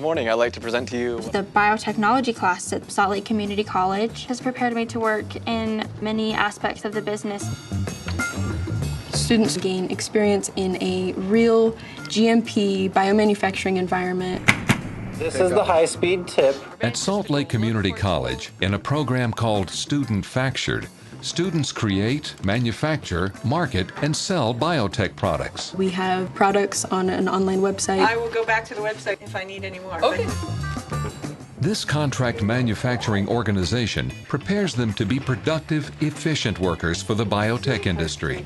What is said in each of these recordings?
morning. I'd like to present to you The biotechnology class at Salt Lake Community College has prepared me to work in many aspects of the business. Students gain experience in a real GMP biomanufacturing environment. This is the high-speed tip. At Salt Lake Community College, in a program called STIDENTFfactur, students create, manufacture, market, and sell biotech products. We have products on an online website. I will go back to the website if I need any more. Okay. This contract manufacturing organization prepares them to be productive, efficient workers for the biotech industry.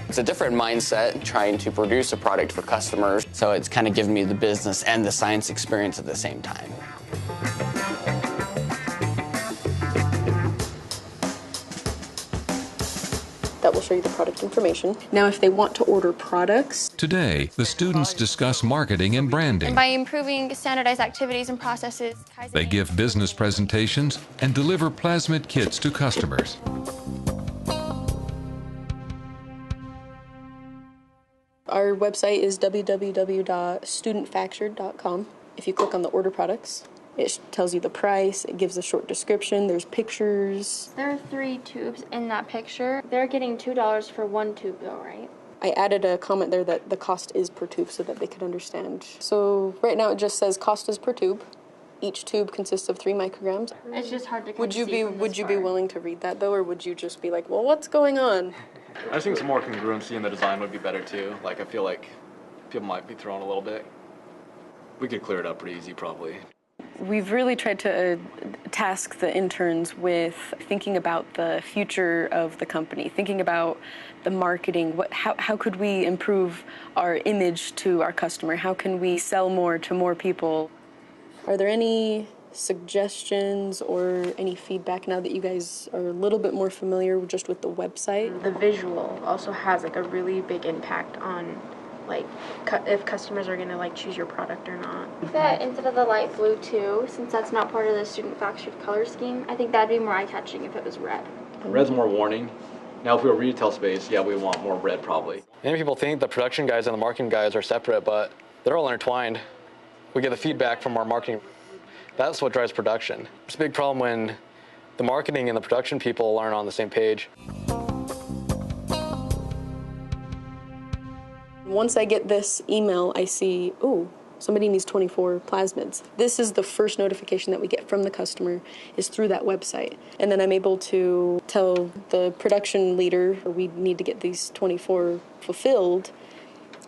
It's a different mindset trying to produce a product for customers, so it's kind of given me the business and the science experience at the same time. That will show you the product information. Now, if they want to order products... Today, the students discuss marketing and branding. And by improving standardized activities and processes, They give business presentations and deliver plasmid kits to customers. Our website is www.studentfactur.com. If you click on the order products, it tells you the price, it gives a short description, there's pictures. there are 3 tubes in that picture. They're getting $2 for 1 tube though, right? I added a comment there that the cost is per tube so that they could understand. So right now it just says cost is per tube. Each tube consists of 3 micrograms. It's just hard to Would you see be from would this you be far. willing to read that though, or would you just be like, well, what's going on? I just think some more congruency in the design would be better too. Like, I feel like people might be thrown a little bit. We could clear it up pretty easy probably. We've really tried to task the interns with thinking about the future of the company, thinking about the marketing. How could we improve our image to our customer? How can we sell more to more people? Are there any suggestions or any feedback now that you guys are a little bit more familiar just with the website? The visual also has like a really big impact on like if customers are gonna like choose your product or not. That instead of the light blue too, since that's not part of the student factured color scheme, I think that'd be more eye-catching if it was red. Red's more warning. Now, if we were retail space, yeah, we want more red probably. Many people think the production guys and the marketing guys are separate, but they're all intertwined. We get the feedback from our marketing. That's what drives production. It's a big problem when the marketing and the production people aren't on the same page. Once I get this email, I see, ooh, somebody needs 24 plasmids. This is the first notification that we get from the customer is through that website. And then I'm able to tell the production leader we need to get these 24 fulfilled.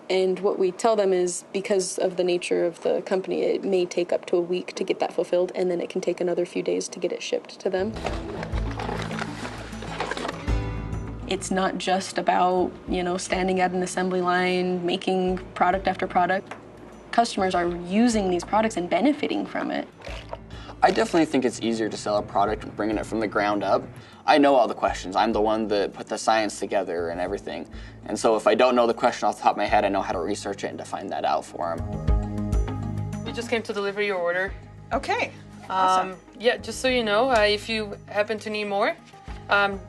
And what we tell them is because of the nature of the company, it may take up to a week to get that fulfilled, and then it can take another few days to get it shipped to them. It's not just about, standing at an assembly line, making product after product. Customers are using these products and benefiting from it. I definitely think it's easier to sell a product bringing it from the ground up. I know all the questions. I'm the one that put the science together and everything. And so if I don't know the question off the top of my head, I know how to research it and to find that out for them. We just came to deliver your order. Okay, awesome. Yeah, just so you know, if you happen to need more,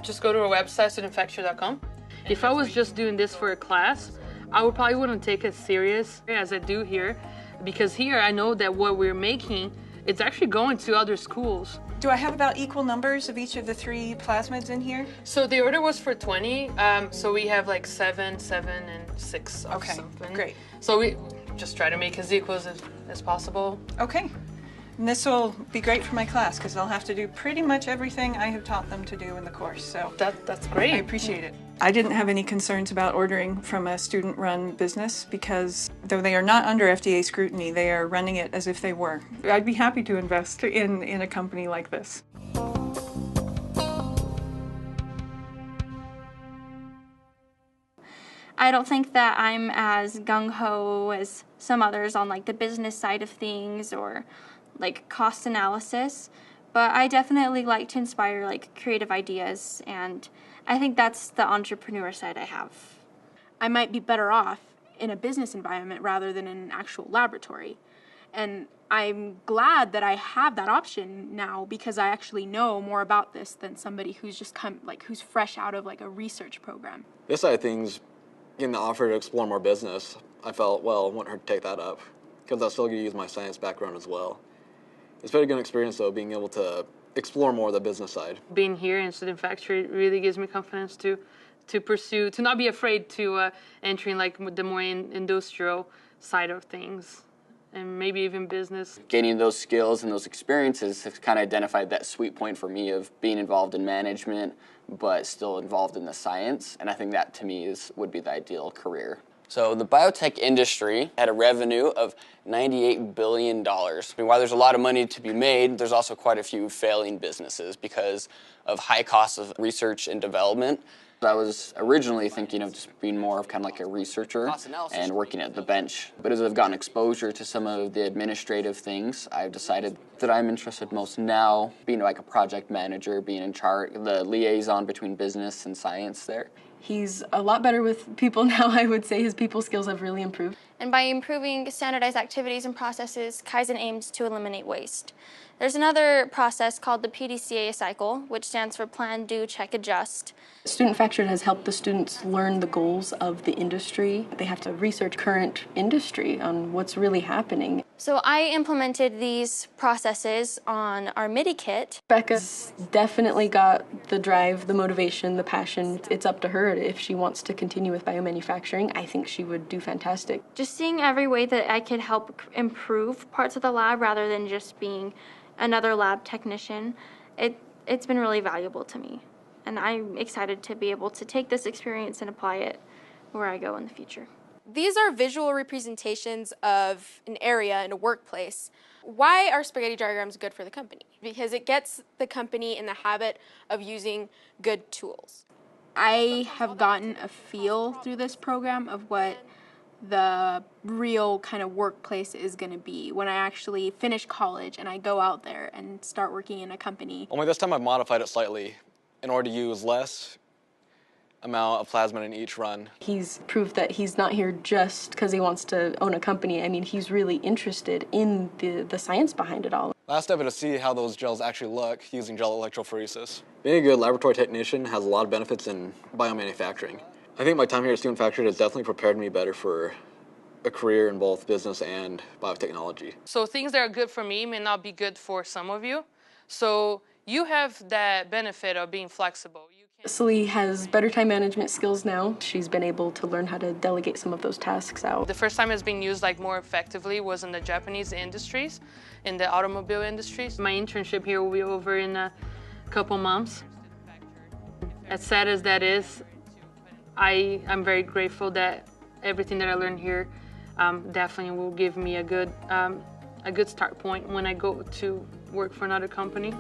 just go to our website, STIDENTFfactur.com. If I was just doing this for a class, I probably wouldn't take it serious as I do here, because here I know that what we're making, it's actually going to other schools. Do I have about equal numbers of each of the 3 plasmids in here? So the order was for 20, so we have like 7, and 6 of something. Great. So we just try to make as equal as possible. Okay. And this will be great for my class because they'll have to do pretty much everything I have taught them to do in the course. So that's great. I appreciate it. I didn't have any concerns about ordering from a student-run business because though they are not under FDA scrutiny, they are running it as if they were. I'd be happy to invest in a company like this. I don't think that I'm as gung-ho as some others on like the business side of things or like cost analysis, but I definitely like to inspire like creative ideas, and I think that's the entrepreneur side I have. I might be better off in a business environment rather than in an actual laboratory. And I'm glad that I have that option now because I actually know more about this than somebody who's just who's fresh out of like a research program. This side of things, getting the offer to explore more business, I felt, well, I want her to take that up. because I'll still get to use my science background as well. It's been a good experience, though, being able to explore more of the business side. Being here in STIDENTFfactur really gives me confidence to pursue, to not be afraid to entering like the more industrial side of things, and maybe even business. Gaining those skills and those experiences have kind of identified that sweet point for me of being involved in management, but still involved in the science. And I think that to me would be the ideal career. So the biotech industry had a revenue of $98 billion. I mean, while there's a lot of money to be made, there's also quite a few failing businesses because of high costs of research and development. I was originally thinking of just being more of kind of like a researcher and working at the bench. But as I've gotten exposure to some of the administrative things, I've decided that I'm interested most now being like a project manager, being in charge, the liaison between business and science there. He's a lot better with people now. I would say his people skills have really improved. And by improving standardized activities and processes, Kaizen aims to eliminate waste. There's another process called the PDCA cycle, which stands for Plan, Do, Check, Adjust. STIDENTFfactur has helped the students learn the goals of the industry. They have to research current industry on what's really happening. So I implemented these processes on our MIDI kit. Becca's definitely got the drive, the motivation, the passion. It's up to her if she wants to continue with biomanufacturing. I think she would do fantastic. Just seeing every way that I could help improve parts of the lab rather than just being another lab technician, it's been really valuable to me. And I'm excited to be able to take this experience and apply it where I go in the future. These are visual representations of an area in a workplace. Why are spaghetti diagrams good for the company? Because it gets the company in the habit of using good tools. I have gotten a feel through this program of what the real kind of workplace is going to be when I actually finish college and I go out there and start working in a company. Only this time I've modified it slightly in order to use less amount of plasmid in each run. He's proved that he's not here just because he wants to own a company. I mean, he's really interested in the science behind it all. Last step is to see how those gels actually look using gel electrophoresis. Being a good laboratory technician has a lot of benefits in biomanufacturing. I think my time here at STIDENTFfactur has definitely prepared me better for a career in both business and biotechnology. So things that are good for me may not be good for some of you. So you have that benefit of being flexible. Celie has better time management skills now. She's been able to learn how to delegate some of those tasks out. The first time it's being used like more effectively was in the Japanese industries, in the automobile industries. My internship here will be over in a couple months. As sad as that is, I'm very grateful that everything that I learned here definitely will give me a good start point when I go to work for another company.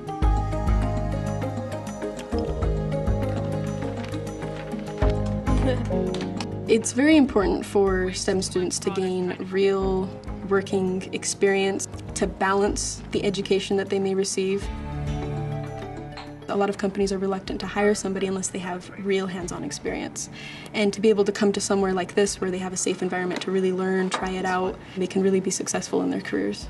It's very important for STEM students to gain real working experience to balance the education that they may receive. A lot of companies are reluctant to hire somebody unless they have real hands-on experience. And to be able to come to somewhere like this where they have a safe environment to really learn, try it out, they can really be successful in their careers.